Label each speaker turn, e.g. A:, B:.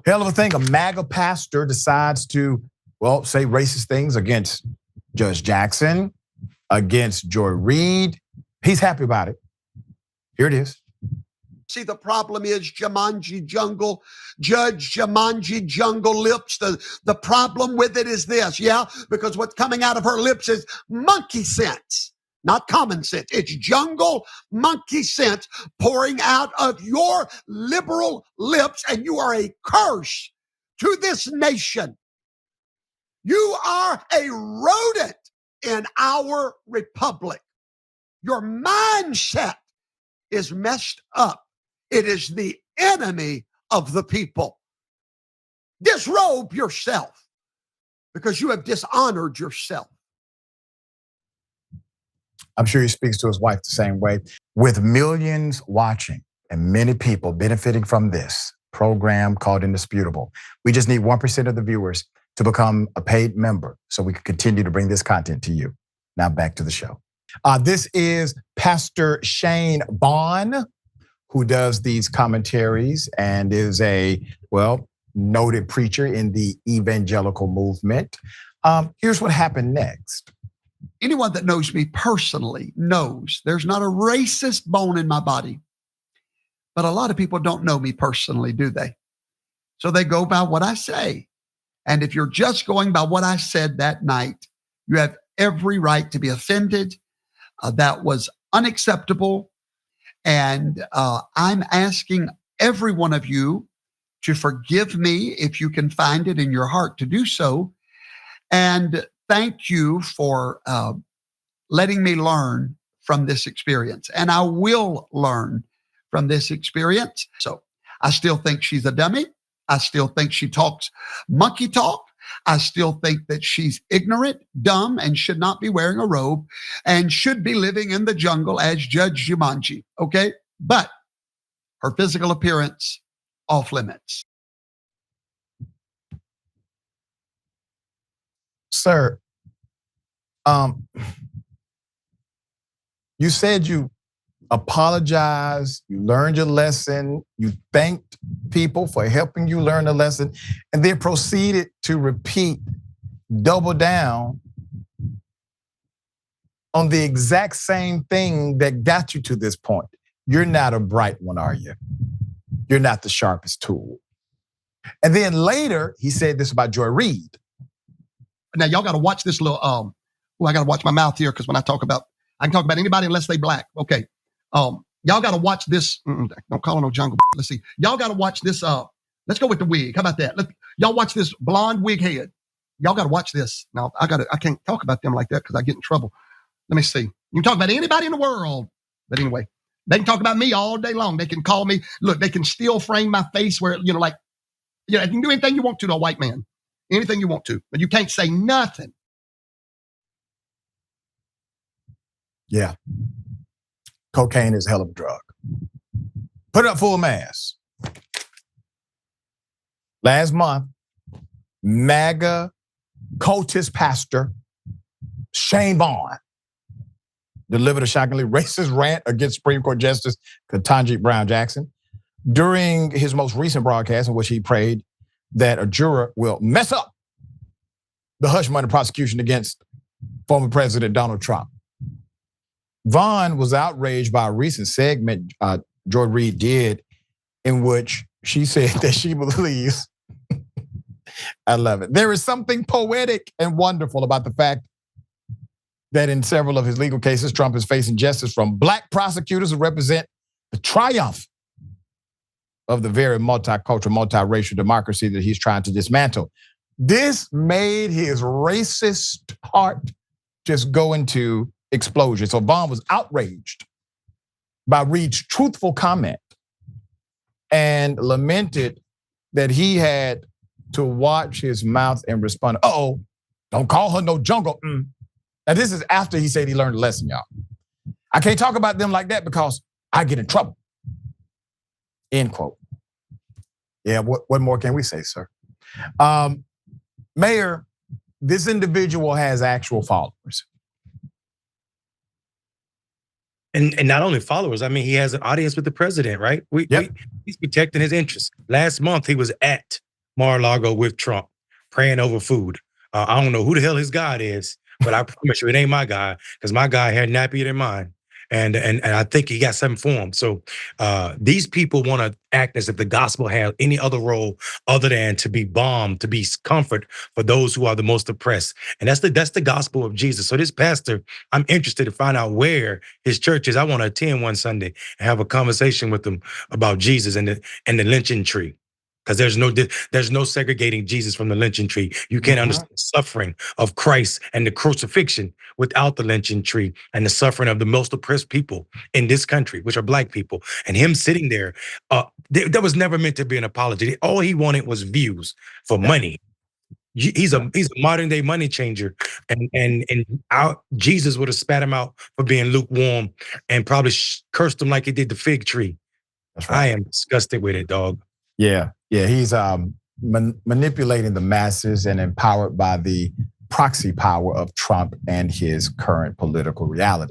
A: Hell of a thing. A MAGA pastor decides to, well, say racist things against Judge Jackson, against Joy Reid. He's happy about it. Here it is.
B: See, the problem is Jumanji Jungle, Judge Jumanji Jungle lips. The problem with it is this, because what's coming out of her lips is monkey sense, not common sense. It's jungle monkey sense pouring out of your liberal lips, and you are a curse to this nation. You are a rodent in our republic. Your mindset is messed up. It is the enemy of the people. Disrobe yourself because you have dishonored yourself.
A: I'm sure he speaks to his wife the same way. With millions watching and many people benefiting from this program called Indisputable, we just need 1% of the viewers to become a paid member so we can continue to bring this content to you. Now back to the show. This is Pastor Shane Vaughn, who does these commentaries and is a, noted preacher in the evangelical movement. Here's what happened next.
B: Anyone that knows me personally knows there's not a racist bone in my body. But a lot of people don't know me personally, do they? So they go by what I say. And if you're just going by what I said that night, you have every right to be offended. That was unacceptable. And I'm asking every one of you to forgive me if you can find it in your heart to do so. And thank you for letting me learn from this experience. And I will learn from this experience. So I still think she's a dummy. I still think she talks monkey talk. I still think that she's ignorant, dumb, and should not be wearing a robe and should be living in the jungle as Judge Jumanji, okay? But her physical appearance, off limits.
A: Sir, you said you apologized, you learned your lesson, you thanked people for helping you learn the lesson, and then proceeded to repeat, double down on the exact same thing that got you to this point. You're not a bright one, are you? You're not the sharpest tool. And then later, he said this about Joy Reid.
B: Now, y'all got to watch this little, I got to watch my mouth here because when I can talk about anybody unless they black. Okay. Y'all got to watch this. Don't call it no jungle. Let's see. Y'all got to watch this. Let's go with the wig. How about that? Y'all watch this blonde wig head. Y'all got to watch this. Now, I can't talk about them like that because I get in trouble. Let me see. You can talk about anybody in the world. But anyway, they can talk about me all day long. They can call me. Look, they can still frame my face where, you can do anything you want to a white man. Anything you want to. But you can't say nothing.
A: Yeah. Cocaine is a hell of a drug. Put it up full mass. Last month, MAGA cultist pastor Shane Vaughn delivered a shockingly racist rant against Supreme Court Justice Ketanji Brown Jackson during his most recent broadcast, in which he prayed that a juror will mess up the hush money prosecution against former President Donald Trump. Vaughn was outraged by a recent segment Joy Reid did in which she said that she believes, I love it, there is something poetic and wonderful about the fact that in several of his legal cases, Trump is facing justice from black prosecutors who represent the triumph of the very multicultural, multiracial democracy that he's trying to dismantle. This made his racist heart just go into explosion. So Vaughn was outraged by Reid's truthful comment and lamented that he had to watch his mouth and respond, don't call her no jungle. Now this is after he said he learned a lesson, y'all. I can't talk about them like that because I get in trouble. End quote. Yeah, what more can we say, sir? Mayor, this individual has actual followers.
C: And not only followers, I mean, he has an audience with the president, right? He's protecting his interests. Last month, he was at Mar-a-Lago with Trump, praying over food. I don't know who the hell his God is, but I promise you it ain't my God, because my God had nappier than mine. And I think he got something for him. So these people want to act as if the gospel had any other role other than to be balm, to be comfort for those who are the most oppressed. And that's the gospel of Jesus. So this pastor, I'm interested to find out where his church is. I want to attend one Sunday and have a conversation with them about Jesus and the lynching tree. Because there's no segregating Jesus from the lynching tree. You can't understand the suffering of Christ and the crucifixion without the lynching tree and the suffering of the most oppressed people in this country, which are Black people. And him sitting there, that was never meant to be an apology. All he wanted was views for money. He's a modern day money changer, and Jesus would have spat him out for being lukewarm and probably cursed him like he did the fig tree. That's right. I am disgusted with it, dog.
A: Yeah, he's manipulating the masses and empowered by the proxy power of Trump and his current political reality.